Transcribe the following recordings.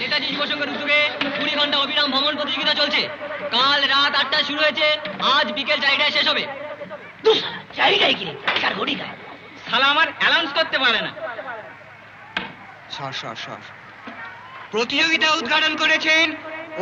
নেতাজি যুব সংঘের উদ্যোগে 20 ঘন্টা অবিরাম ভ্রমণ প্রতিযোগিতা চলছে। কাল রাত 8টায় শুরু হয়েছে, আজ বিকেল 4টায় শেষ হবে। 4টায় কি চার ঘড়ি গায় শালা আমার অ্যানাউন্স করতে পারে না। সর প্রতিযোগিতা উদ্ঘাটন করেছেন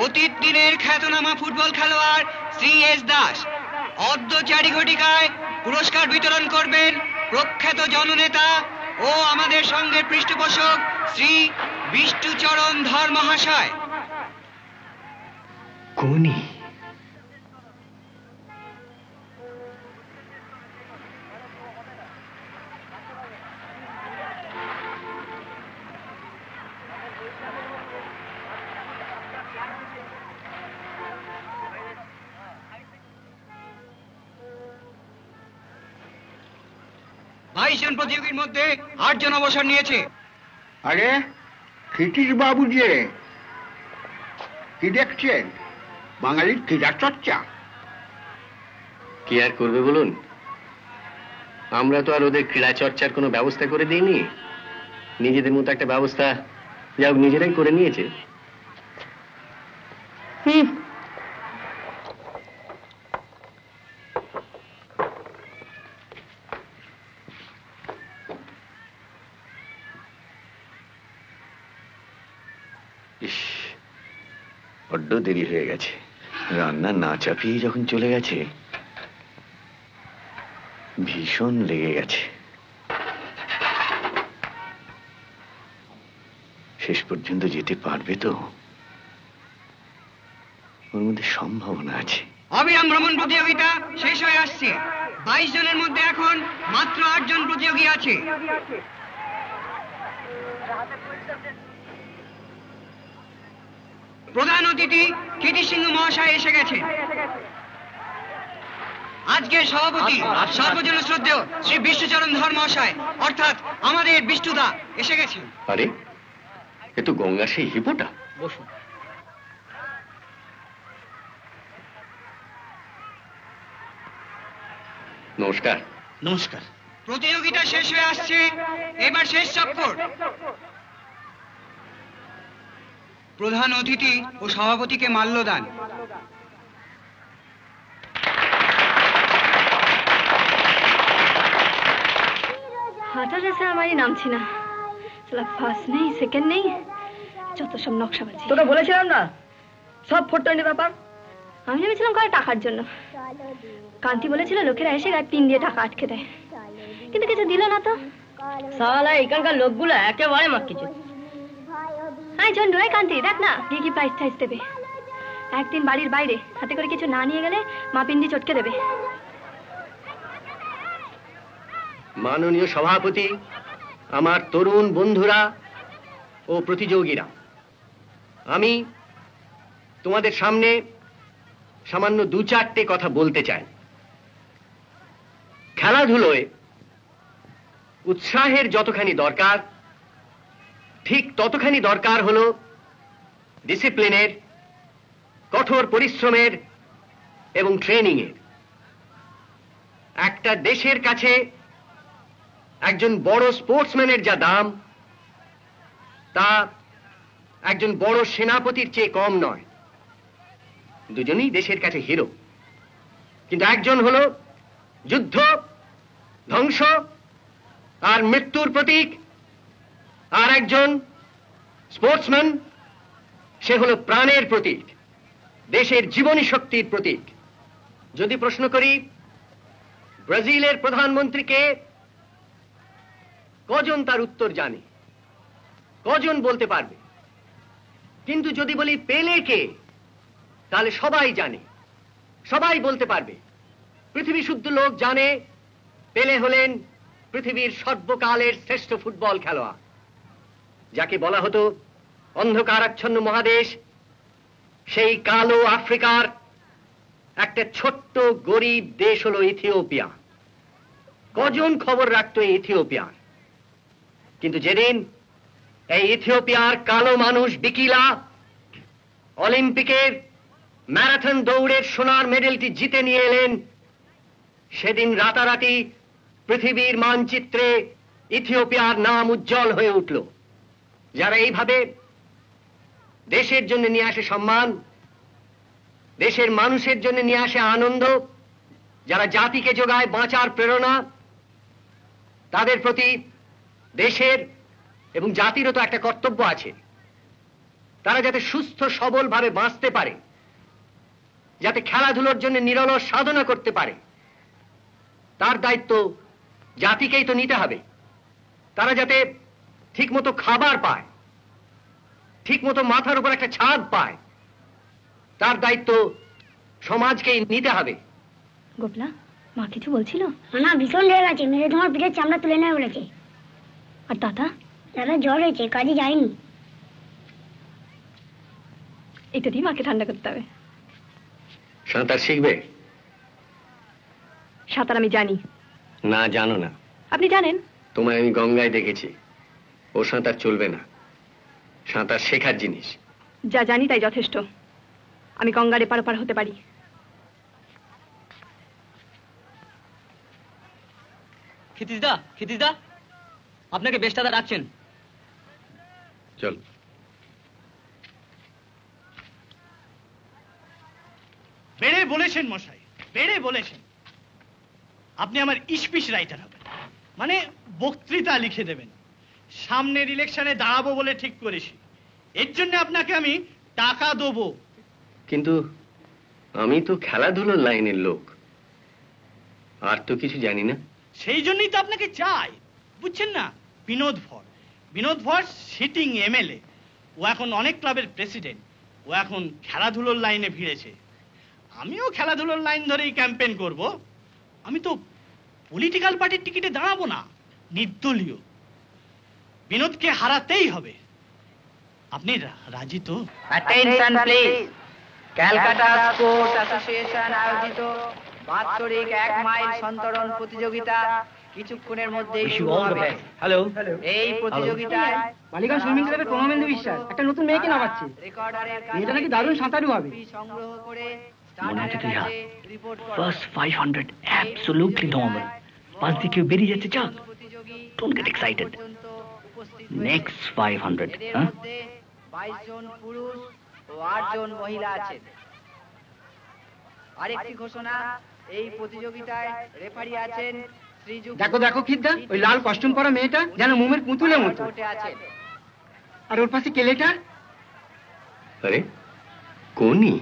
অতীত দিনের খ্যাতনামা ফুটবল খেলোয়াড় শ্রী এস দাস। অদ্য 4 ঘটিকায় পুরস্কার বিতরণ করবেন প্রখ্যাত জননেতা ও আমাদের সঙ্গে পৃষ্ঠপোষক শ্রী বিষ্ণুচরণ ধর মহাশয়। কোনি জন প্রতিযোগীর মধ্যে 8 জন অবসর নিয়েছে। আরে ক্ষিতিশ বাবু যে, কি দেখছেন? বাঙালির ক্রীড়া চর্চা। কি আর করবে বলুন, আমরা তো আর ওদের ক্রীড়া চর্চার কোনো ব্যবস্থা করে দিইনি। নিজেদের মতো একটা ব্যবস্থা যা নিজেরাই করে নিয়েছে। বড্ড দেরি হয়ে গেছে, রান্না না চাপিয়ে যখন চলে গেছে ভীষণ লেগে গেছে। শেষ পর্যন্ত যেতে পারবে তো? ওর মধ্যে সম্ভাবনা আছে। অবিরাম ভ্রমণ প্রতিযোগিতা শেষ হয়ে আসছে। 22 জনের মধ্যে এখন মাত্র 8 জন প্রতিযোগী আছে। প্রধান অতিথি কীর্তি সিংহ মহাশয় এসে গেছেন। আজকের সভাপতি সর্বজন শ্রদ্ধেয় শ্রী বিষ্ণুচরণ ধর মহাশয় অর্থাৎ আমাদের বিষ্ণুদা এসে গেছেন। আরে এ তো গঙ্গা সেই হিপোটা। বসুন। নমস্কার। নমস্কার। প্রতিযোগিতা শেষ হয়ে আসছে, এবার শেষ চক্কর। প্রধান অতিথি ও সভাপতিকে মাল্যদান। হাঁটা রেসে আমারই নামছি না, ফার্স্ট নেই সেকেন্ড নেই, যত সব নকশাবাজি। তোকে বলেছিলাম না সব ফোরটানি ব্যাপার। আমি ভেবেছিলাম করে টাকার জন্য। কান্তি বলেছিল লোকেরা এসে গায়ে পিন দিয়ে টাকা আটকে দেয়, কিন্তু কিছু দিল না তো। শালা এখানকার লোকগুলো একেবারে মাক্কিছে। আই ঝন্ডু, আই কান্তি, দেখ না গিয়ে কি প্রাইস টাইস দেবে। একদিন বাড়ির বাইরে হাতে করে কিছু না নিয়ে গেলে মা পিন্ডি চটকে দেবে। মাননীয় সভাপতি, আমার তরুণ বন্ধুরা ও প্রতিযোগীরা, আমি তোমাদের সামনে সামান্য 2-4টে কথা বলতে চাই। খেলাধুলোয় উৎসাহের যতখানি দরকার, ঠিক ততখানি দরকার হলো ডিসিপ্লিনের, কঠোর পরিশ্রমের এবং ট্রেনিংয়ের। একটা দেশের কাছে একজন বড় স্পোর্টসম্যানের যা দাম, তা একজন বড় সেনাপতির চেয়ে কম নয়। দুজনেই দেশের কাছে হিরো, কিন্তু একজন হলো যুদ্ধ, ধ্বংস আর মৃত্যুর প্রতীক, আর একজন স্পোর্টসম্যান, সে হলো প্রাণের প্রতীক, দেশের জীবনী শক্তির প্রতীক। যদি প্রশ্ন করি ব্রাজিলের প্রধানমন্ত্রীকে, কজন তার উত্তর জানে? কজন বলতে পারবে? কিন্তু যদি বলি পেলেকে, তাহলে সবাই জানে, সবাই বলতে পারবে। পৃথিবী শুদ্ধ লোক জানে পেলে হলেন পৃথিবীর সর্বকালের শ্রেষ্ঠ ফুটবল খেলোয়াড়। যাকে বলা হতো অন্ধকারাচ্ছন্ন মহাদেশ, সেই কালো আফ্রিকার একটা ছোট্ট গরিব দেশ হলো ইথিওপিয়া। কজন খবর রাখতো এই ইথিওপিয়ার? কিন্তু যেদিন এই ইথিওপিয়ার কালো মানুষ বিকিলা অলিম্পিকের ম্যারাথন দৌড়ের সোনার মেডেলটি জিতে নিয়ে এলেন, সেদিন রাতারাতি পৃথিবীর মানচিত্রে ইথিওপিয়ার নাম উজ্জ্বল হয়ে উঠল। যারা এইভাবে দেশের জন্য নিয়ে আসে সম্মান, দেশের মানুষের জন্য নিয়ে আসে আনন্দ, যারা জাতিকে যোগায় বাঁচার প্রেরণা, তাদের প্রতি দেশের এবং জাতিরও তো একটা কর্তব্য আছে। তারা যাতে সুস্থ সবলভাবে বাঁচতে পারে, যাতে খেলাধুলোর জন্য নিরলস সাধনা করতে পারে, তার দায়িত্ব জাতিকেই তো নিতে হবে। তারা যাতে ঠিকমতো খাবার পায়, ঠিকমতো মাথার উপর একটা ছাদ পায়, তার দায়িত্ব সমাজকেই নিতে হবে। গোপলা, মা কিছু বলছিল? না, ভীষণ রেগে গেছে, মেরে তোমার পিঠের চামড়া তুলে নেয় বলেছে। আর দাদা? দাদা জ্বর হয়েছে, কাজে যায়নি। এটা দিয়ে মাকে ঠান্ডা করতে হবে। সাঁতার শিখবে? সাঁতার আমি জানি। না, জানো না? আপনি জানেন? তোমায় আমি গঙ্গায় দেখেছি। ও সাঁতার চলবে না, সাঁতার শেখার জিনিস। যা জানি তাই যথেষ্ট। আমি গঙ্গার এপার ওপার হতে পারি। ক্ষিতিশদা, আপনাকে বেশদাদা ডাকছেন। চল। বেড়ে বলেছেন মশাই, বেড়ে বলেছেন। আপনি আমার স্পিচ রাইটার হবেন, মানে বক্তৃতা লিখে দেবেন। সামনের ইলেকশনে দাঁড়াবো বলে ঠিক করেছি, এর জন্য আপনাকে আমি টাকা দেবো। কিন্তু আমি তো খেলাধুলোর লাইনের লোক, আর তো কিছু জানি না। সেই জন্যই তো আপনাকে চাই, বুঝছেন না? বিনোদ ভর সিটিং এমএলএ, ও এখন অনেক ক্লাবের প্রেসিডেন্ট, ও এখন খেলাধুলোর লাইনে ভিড়েছে। আমিও খেলাধুলোর লাইন ধরেই ক্যাম্পেইন করব। আমি তো পলিটিক্যাল পার্টির টিকিটে দাঁড়াবো না, নির্দলীয়। বিনোদকে হারাতেই হবে। আপনি রাজি তো? Attention please. Calcutta sports association আয়োজিত বাৎসরিক 1 মাইল সন্তরণ প্রতিযোগিতা কিছুক্ষণের মধ্যেই শুরু হবে। হ্যালো। এই প্রতিযোগিতায় বালিগঞ্জ সুইমিং ক্লাবের প্রণবেন্দু বিশ্বাস একটা নতুন মেয়েকে নামাচ্ছে। রেকর্ডারের মেয়েটা নাকি দারুণ সাঁতারু হবে। সংগ্রহ করে মনে হচ্ছে তুই ফার্স্ট 500 অ্যাবসলিউটলি নর্মাল, পাঁচ দিকে কেউ বেরিয়ে যাচ্ছে, চাক, ডোন্ট গেট এক্সাইটেড। নেক্সট 500, হ্যাঁ? 22 জন পুরুষ ও 8 জন মহিলা আছেন। আরেকটি ঘোষণা, এই প্রতিযোগিতায় রেফারি আছেন শ্রীযুক্ত। দেখো দেখো খিদ্দা, ওই লাল কস্টিউম পরা মেয়েটা যেন মোমের পুতুলের মতো। আছেন। আর ওর পাশে কেলেটা। আরে কোনি?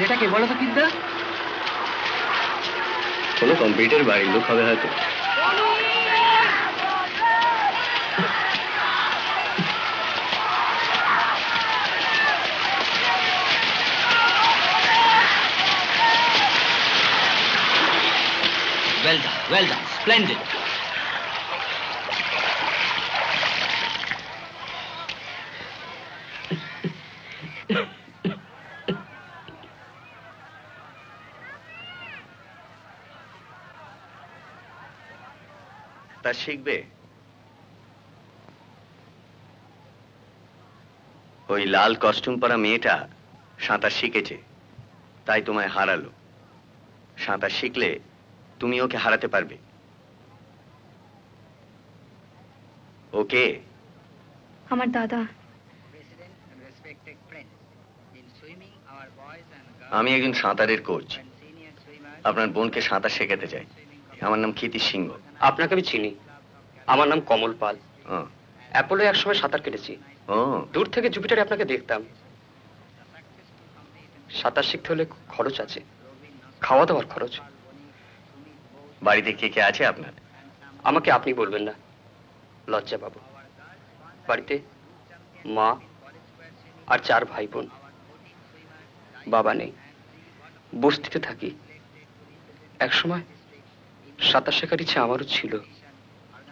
ছেলেটা কে বলো তো খিদ্দা? কোনো কম্পিউটার বাড়ির লোক হবে হয়তো। Well done, splendid. তা শিখবে? ওই লাল কস্টিউম পরা মেয়েটা সাঁতার শিখেছে, তাই তোমায় হারালো। সাঁতার শিখলে তুমি ওকে হারাতে পারবে। ওকে? আমার দাদা। আমি একজন সাঁতারের কোচ। আপনার বোনকে সাঁতার শেখাতে চাই। আমার নাম ক্ষিতিশ সিংহ। আপনাকে আমি চিনি, আমার নাম কমল পাল। অ্যাপোলো একসময় সাঁতার কেটেছি, দূর থেকে জুপিটারে আপনাকে দেখতাম। সাঁতার শিখতে হলে খরচ আছে, খাওয়া দাওয়ার খরচ। বাড়িতে কে কে আছে আপনার? আমাকে আপনি বলবেন না, লজ্জা বাবু। বাড়িতে মা আর 4 ভাই বোন। বাবা নেই, বস্তিতে থাকি। একসময় সাঁতার শেখার ইচ্ছে আমারও ছিল,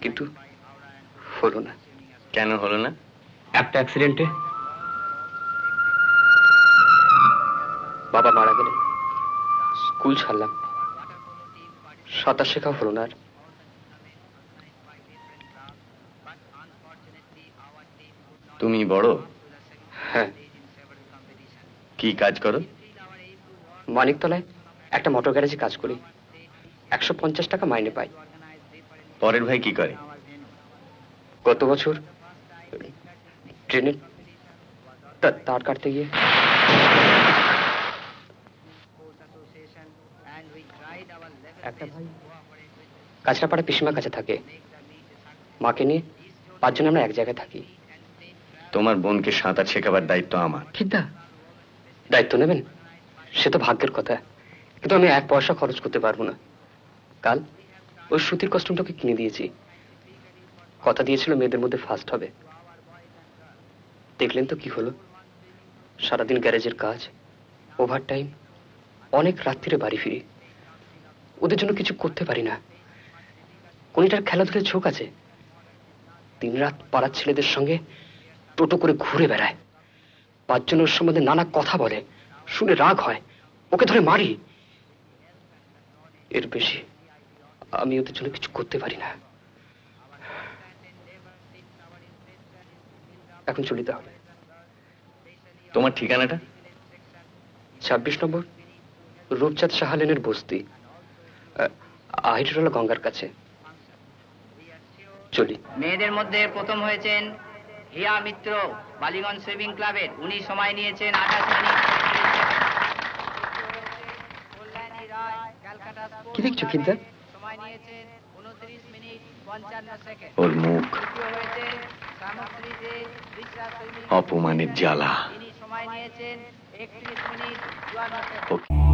কিন্তু হলো না। কেন হলো না? একটা অ্যাক্সিডেন্টে বাবা মারা গেলেন। স্কুল ছাড়লাম, সাঁতার শেখা হলো না। তুমি বড়? হ্যাঁ। কি কাজ করো? মানিকতলায় একটা মোটর গ্যারেজে কাজ করি, 150 টাকা মাইনে পাই। পরের ভাই কি করে? গত বছর ট্রেনের তার কাটতে গিয়ে একটা ভাই কাছড়াপাড়া পিসিমার কাছে থাকে। মাকে নিয়ে 5 জন আমরা এক জায়গায় থাকি। তোমার বোনকে সাঁতার শেখাবার দায়িত্ব আমার। কিদা দায়িত্ব নেবেন? সে তো ভাগ্যের কথা, কিন্তু আমি 1 পয়সা খরচ করতে পারবো না। কাল ওই সুতির কস্টিউমটাকে কিনে দিয়েছি। কথা দিয়েছিল মেয়েদের মধ্যে ফার্স্ট হবে। দেখলেন তো কি হলো? সারাদিন গ্যারেজের কাজ, ওভারটাইম, অনেক রাত্রিরে বাড়ি ফিরি। ওদের জন্য কিছু করতে পারি না। কোনটার খেলাধুলার ঝোঁক আছে, দিনরাত পাড়ার ছেলেদের সঙ্গে টোটো করে ঘুরে বেড়ায়। 5 জন ওর সম্বন্ধে নানা কথা বলে, শুনে রাগ হয়, ওকে ধরে মারি। এর বেশি আমি ওদের জন্য কিছু করতে পারি না। এখন চলি তাহলে। তোমার ঠিকানাটা? 26 নম্বর রূপচাঁদ সাহা লেনের বস্তি, আহিরুল্লাহ গঙ্গার কাছে। চলি। মেয়েদের মধ্যে প্রথম হয়েছেন হিয়া মিত্র, বালিগঞ্জ সুইমিং ক্লাবের। উনি সময় নিয়েছেন 28 মিনিট। কি দেখছো কিন্তা? সময় নিয়েছেন 29 মিনিট 55 সেকেন্ড। ওর মুখ হয়েছেন সামগ্রী দে বিশ্বাস সুইমিং, অপমানের জ্বালা। তিনি সময় নিয়েছেন 31 মিনিট 54 সেকেন্ড।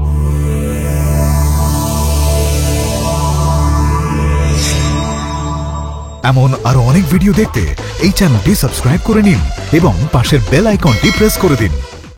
এমন আরো অনেক ভিডিও দেখতে এই চ্যানেলটি সাবস্ক্রাইব করে নিন এবং পাশের বেল আইকনটি প্রেস করে দিন।